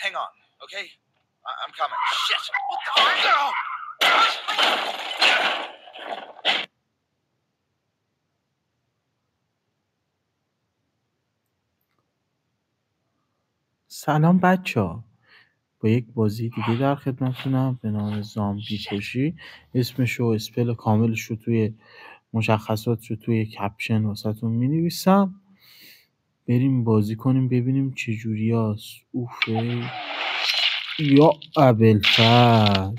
hang on, okay? I'm coming. Shit! What the fuck? سلام بچه‌ها، با یک بازی دیگه در خدمتتونم به نام زامبی کشی. اسمش و اسپل کاملش رو توی مشخصات رو توی کپشن واسهتون می‌نویسم. بریم بازی کنیم ببینیم چه جوریاست. اوفه یا ابوالفضل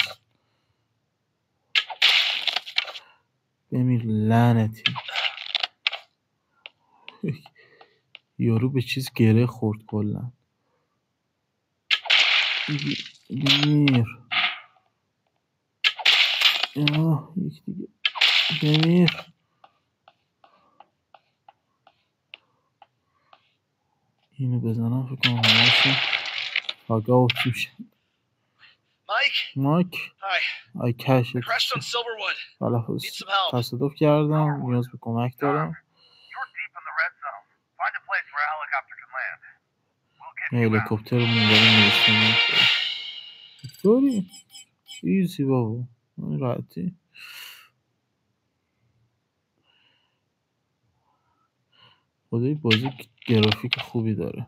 بمیر لعنتی. یارو به چیز گره خورد کلا. بمیر یک دیگه بمیر. اینو بزنم فکر کنم همه‌شون آگاوت میشه. مایک Hi. I cash it. I crashed on Silverwood. تلفظ Need some help. تصادف کردم، نیاز به کمک دارم. You're deep in the red zone. Find a place where a helicopter can land. We'll get یه you out. هلیکوپترمون داره میرسونه. ویکتوری ایزی بابا، این راحتی. خدای بازی گرافیک خوبی داره.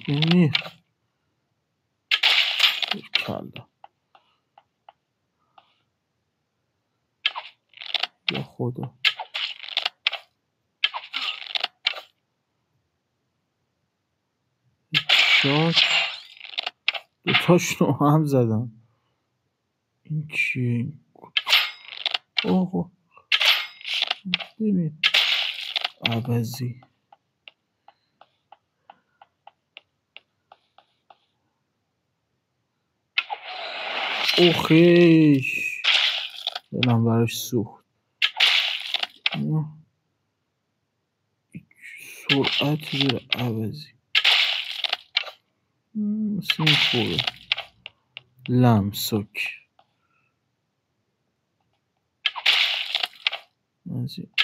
بمیر کلا. یا خدا شاد دوتاشون رو هم زدم. این چیه؟ اوه ببین عوضی. اوخیش دلم براش سوخت. سرعتی داره عوضی. مثل این خوبه لمسک مزید.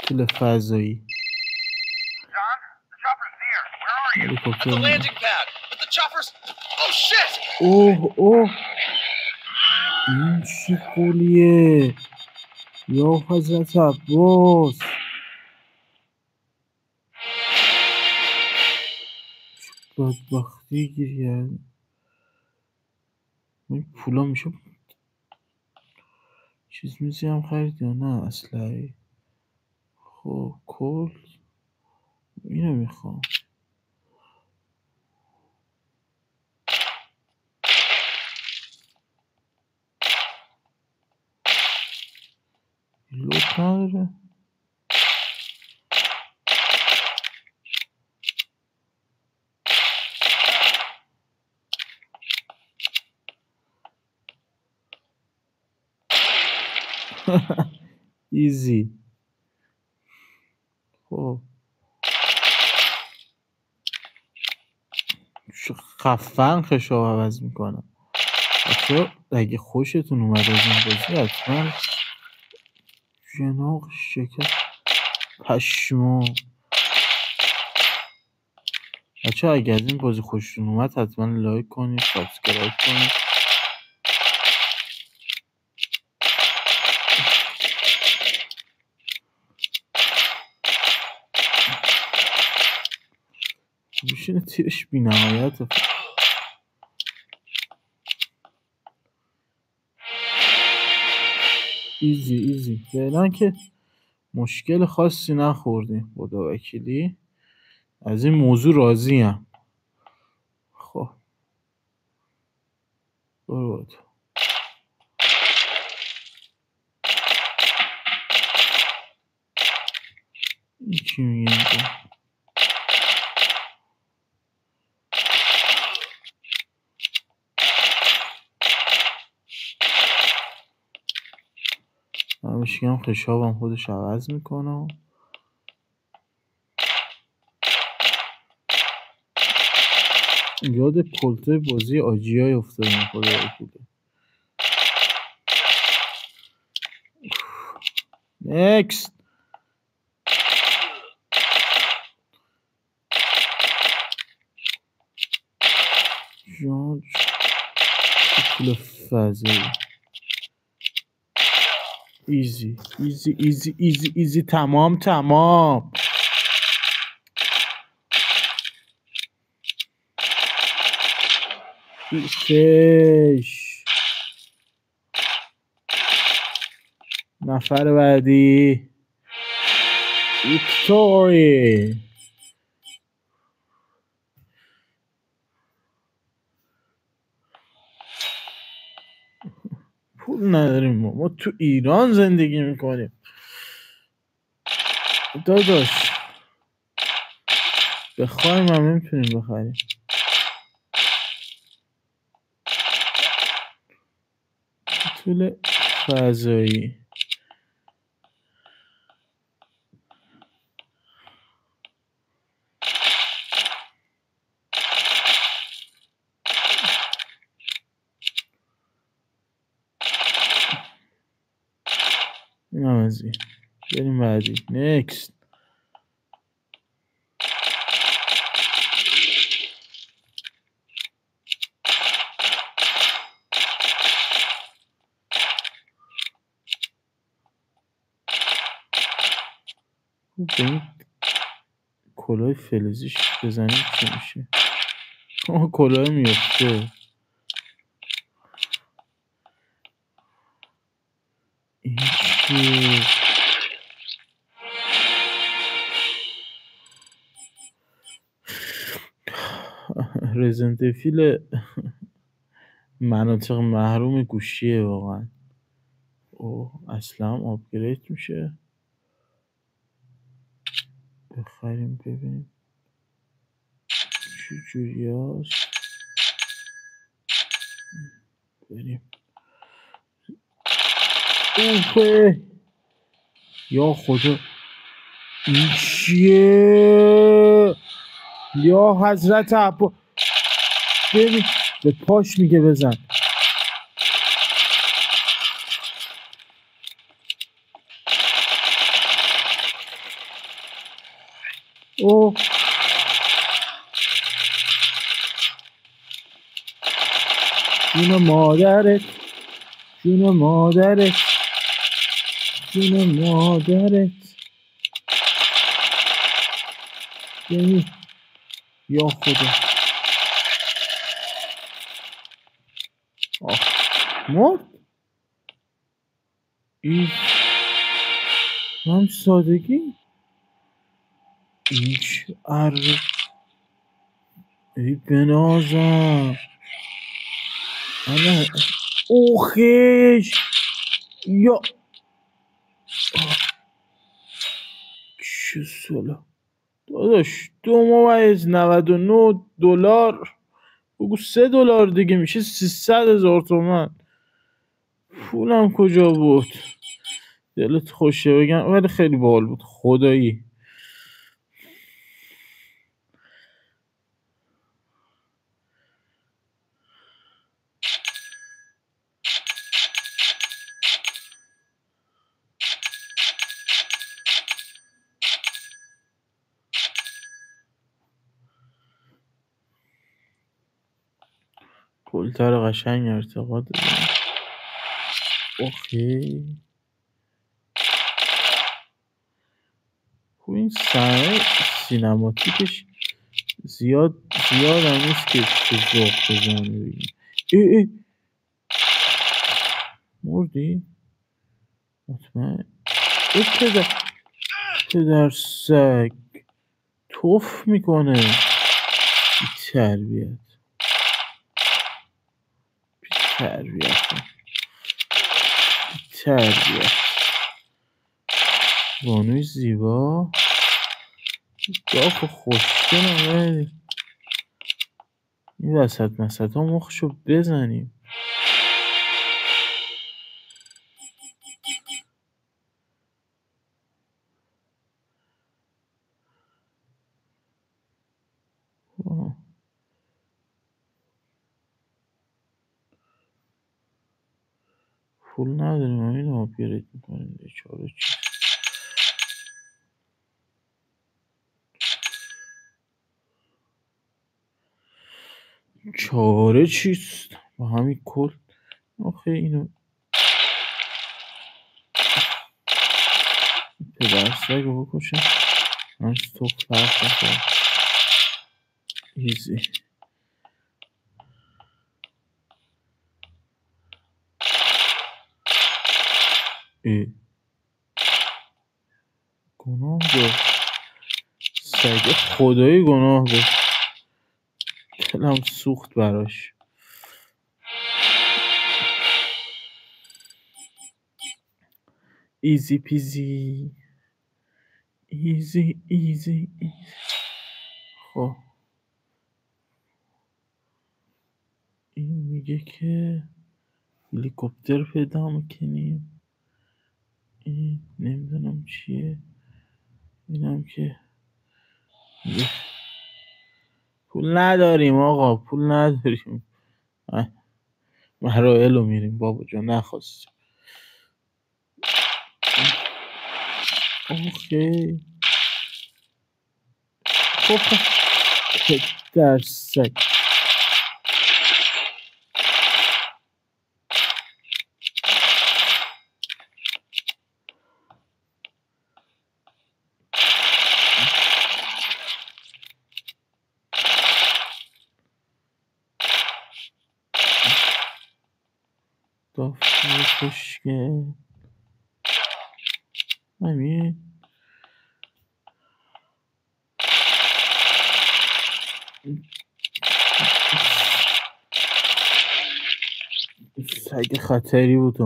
کوتل فضایی. John, the chopper's near. Where are you? At the هلیکوپتر landing pad. But the choppers. Oh shit! اوه این چی قولیه یا حضرت عباس. بدبختی گیر کرد. این پولا میشه چیز میزی هم خرید یا نه اسلحه. خب کل اینو میخوام. لوت نداره. ایزی. خب خفن خشاب عوض میکنم. بچه اگه خوشتون اومد از این بازی حتما جناق شکست پشمو. بچه اگه از این بازی خوشتون اومد حتما لایک کنید، سابسکرایب کنید. میشینه تیرش بی نهایت. ایزی فعلا که مشکل خاصی نخوردیم خدا وکیلی. از این موضوع راضیم. خب برو این چی میگه اینجا؟ همشگم خشابم خودش عوض میکنه. یاد کلته بازی آجیای افتادم خدا وکیلی. نکست. جان پول فضایی. ایزی ایزی ایزی ایزی ایزی. تمام تمام. فش. نفر بعدی ویکتوری. پول نداریم ما تو ایران زندگی میکنیم داداش. بخوایم هم نمیتونیم بخریم. طول فضایی. این هم از این. بریم بعدی. نکست. به این کلاه فلزیش بزنیم چی میشه؟ کلاه میفته. این چیه؟ رزنتفیل مناطق محروم گوشیه واقعا. اوه اصلا آپگرید میشه. بخریم ببینیم چه جوری هست. بریم. اوفه یا خدا. این چیه؟ یا حضرت عبا. ببین به پاش میگه بزن. اوه جون مادرت. جون مادرت. جون مادرت. ببین یا خدا. آه مرد. این هم سادگی. هیچ ای بنازم. انا اوخیش یا چه سالا داداش. 2.99 دلار. بگو $3 دیگه میشه 300,000 تومان. پولم کجا بود؟ دلت خوشه بگم ولی خیلی باحال بود خدایی. کلتر قشنگ ارتقا دادم. اوکی. خب این صحنه سینماتیکش زیاد هم نیست که چه ذوق بزنه بگیم. ای مردی؟ مطمئن. ای پدر سگ توف میکنه. بی تربیت. بی تربیت. بانوی زیبا. داخل خوشگلم ولی این وسط ها مخشو بزنیم. پول نداریم همین آپگرید میکنیم چاره چی چاره چیست با همین کل آخه اینو پدر سگو بکشم من تو فرق نکنم ایزی گناه داشت سگ خدایی گناه داشت دلم سوخت براش ایزی پیزی ایزی ایزی خب این میگه که هلیکوپتر پیدا میکنیم این نمیدونم چیه اینم که پول نداریم آقا پول نداریم مراحل رو میریم بابا جان نخواستیم اوکی خب در سگ دافته خوشگه همین سگ خطری بود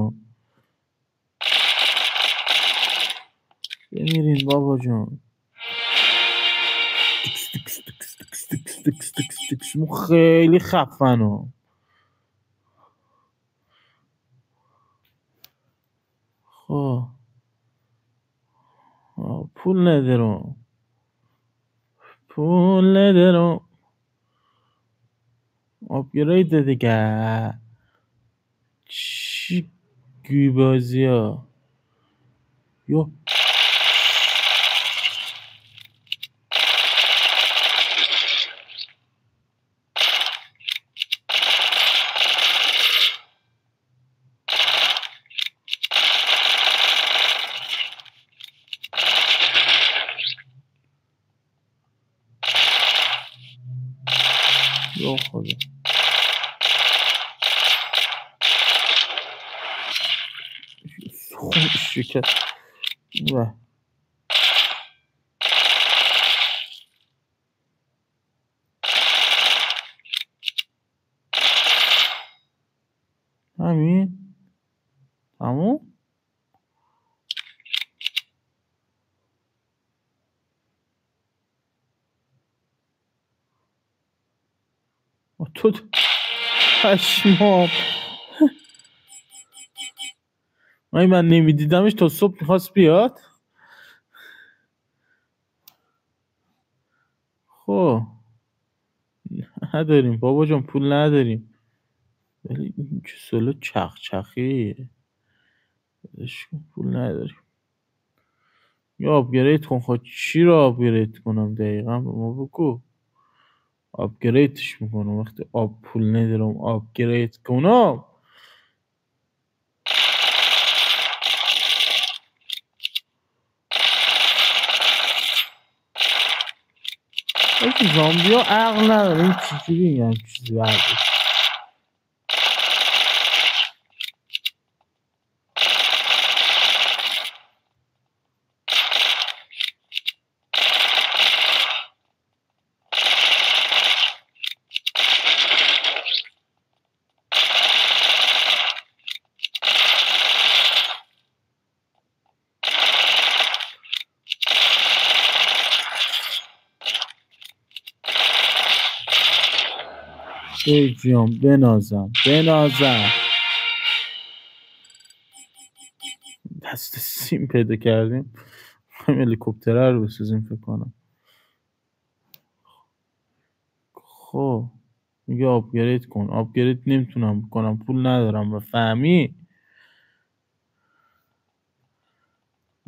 بمیرین بابا جان خیلی خفنه خب پول ندارم آپگرید دیگه چی گوی بازی ها یو یا خدا خون شکست و همین تموم تو پشمام من نمیدیدمش تا صبح میخواست بیاد خب نداریم بابا جان پول نداریم ولی این که سلو چخیه پول نداریم یا آپگرید کن خود چی رو آپگرید کنم دقیقا به ما بگو آپگریدش میکنم وقتی پول ندارم آپگرید کنم وقتی زامبی ها عقل نداره این چجوری این هم چیزی برده ای جیان بنازم دست سیم پیدا کردیم هم هلیکوپتره رو بسازیم فکر کنم خب میگه آپگرید کن آپگرید نمیتونم بکنم پول ندارم و فهمی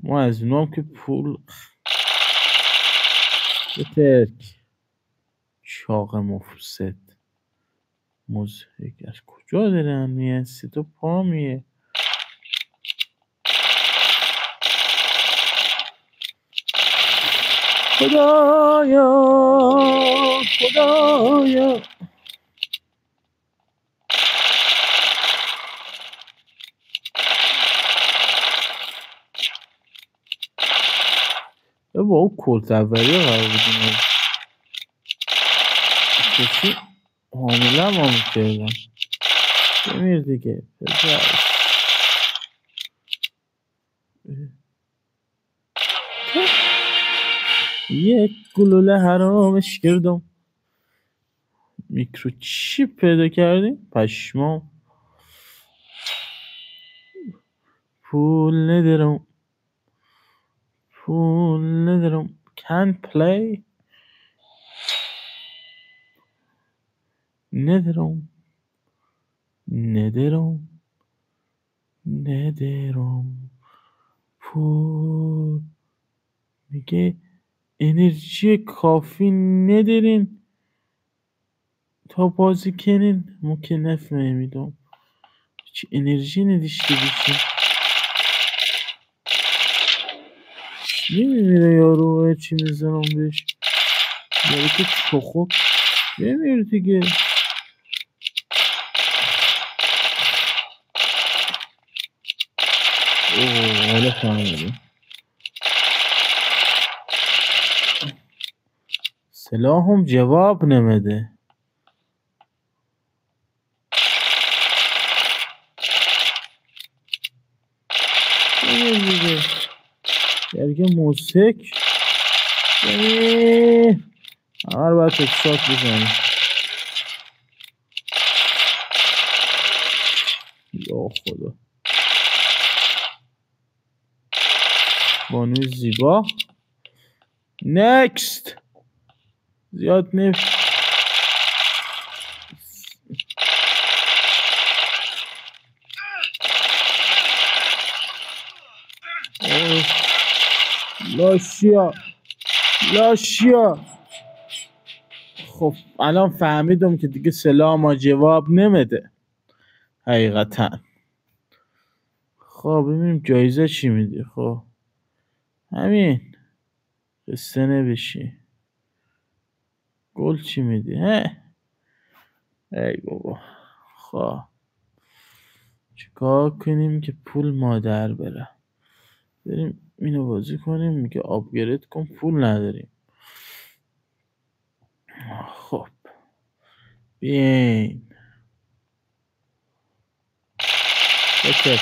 ما از اونام که پول بترک چاق مفسد مزهک از کجا دارن میه 3 تا پا میه خدایا خدایا با اون کلت اولیه قرار بودیم کسی حامله هم میکردم بمیر دیگه یک گلوله حرامش کردم میکروچیپ پیدا کردیم پشما پول ندارم can play ندارم پول میگه انرژی کافی ندارین تا بازی کنین ما که نفهمیدم چه انرژی نداشته باشین نمیمیره یارو چی میزنم بهش یارو که چخو بمیر دیگه اوه حالا فهمیدم سلاحم جواب نمیده بمیر دیگه درگه موسیک همه رو باید تکسات بزنیم یا خدا بانوی زیبا نکست زیاد لاشیا خب الان فهمیدم که دیگه سلاح ما جواب نمیده حقیقتا خب ببینیم جایزه چی میده خب همین قصه نبشی گل چی میده ای بابا خب چیکار کنیم که پول مادر بره بریم اینو بازی کنیم میگه آپگرید کن پول نداریم خب بیاین بکر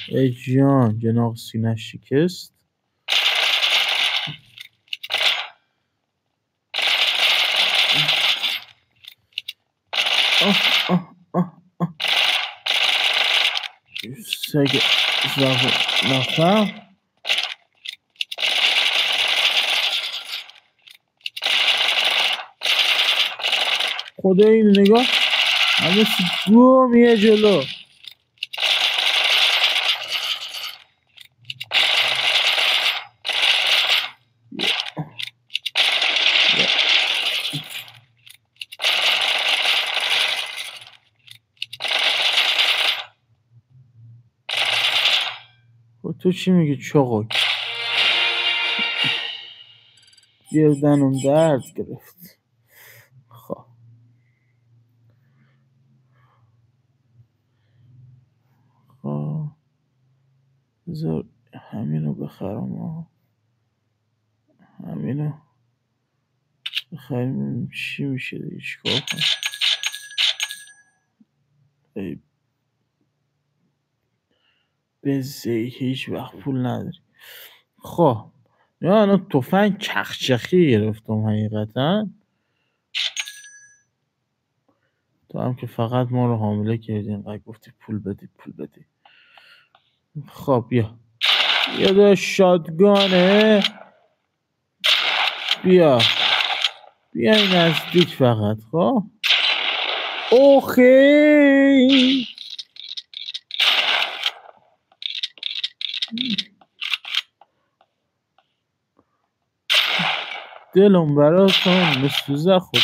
ای جان جناق سینه شکست سگ نفر خدا اینو نگاه همه گو میه جلو تو چی میگی چاقک گردنم درد گرفت خب بذار همینو بخرم همینو بخریم چی میشه دیگه چیکار کنم ای بزهی هیچ وقت پول نداری خب یا انا تفنگ چخچخی گرفتم حقیقتا تو هم که فقط ما رو حامله کردی اینقدر گفتی پول بدی خب بیا دا شاتگانه بیا این نزدیک فقط خب اوخی دلم براتون میسوزه خدا.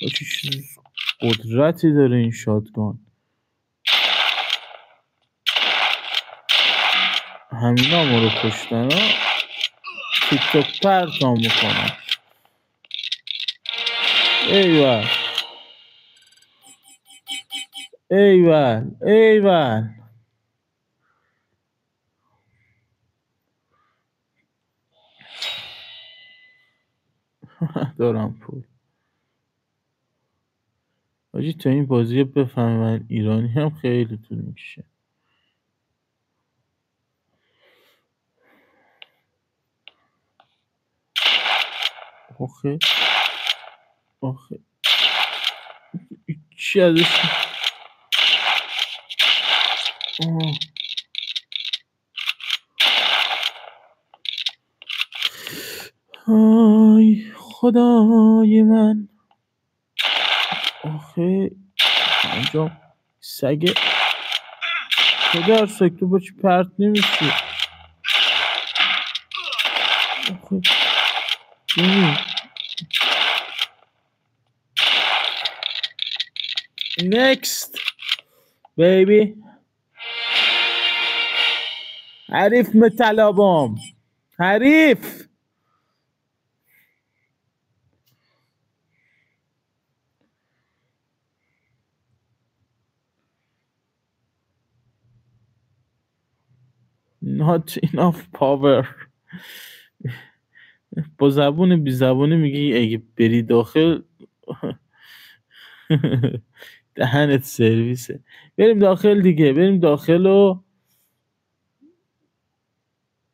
چه قدرتی داره این شاتگان. همینا ما رو کشتن ها. تیک توک پرتام میکنن. ایول ایول ایول. دارم پول آجی. تا این بازی بفهمم من ایرانی هم خیلی طول میشه. آخه چی ازش آی خدای من. آخه انجام سگه پدر سگ تو با چی پرت نمیشی. آخه next baby. حریف مطلبم حریف. not enough power. با زبون بی زبونی میگی اگه بری داخل دهنت سرویسه. بریم داخل دیگه. بریم داخل و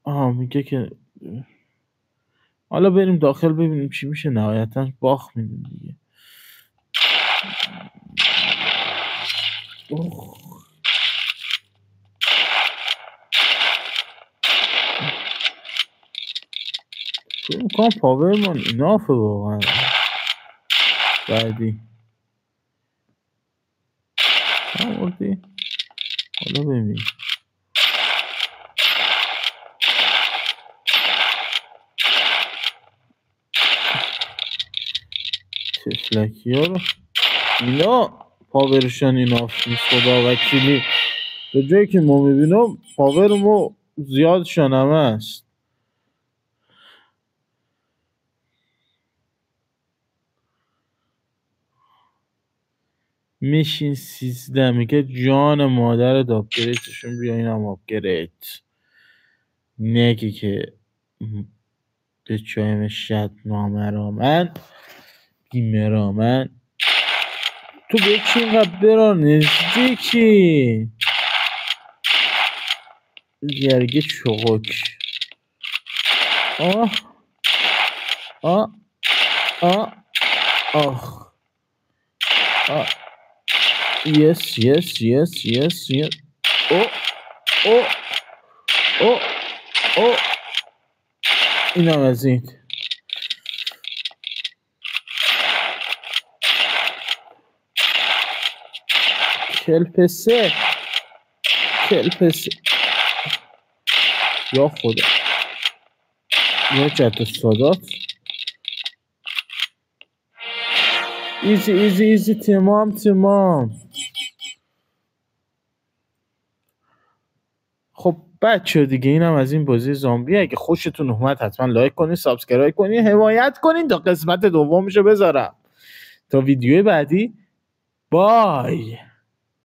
میگه که حالا بریم داخل ببینیم چی میشه. نهایتا باخ میدیم دیگه. فکر میکنم پاورمان اینافه واقعا. بعدی آوردی. حالا ببین تفلکی ها رو اینا پاورشان ایناف نیست خدا وکیلی. به جایی که ما میبینم پاور ما زیادشان هم هست. میشین 13 میگه جان مادر داپگریتشون بیا این هم آپگریت. نگی که به چایم شد نامرامن بیمرامن. تو به چی اینقدر برا نزدیکی گرگه چغک. آه آه آه آه آه yes yes yes yes yes. او او او او اینم از این. کلپسه کلپسه یا خدا. یا جد سادات. ایزی ایزی ایزی. تمام. خب بچه دیگه اینم از این بازی زامبی. اگه خوشتون اومد حتما لایک کنین، سابسکرایب کنین، حمایت کنین تا قسمت دومشو بذارم. تا ویدیو بعدی بای.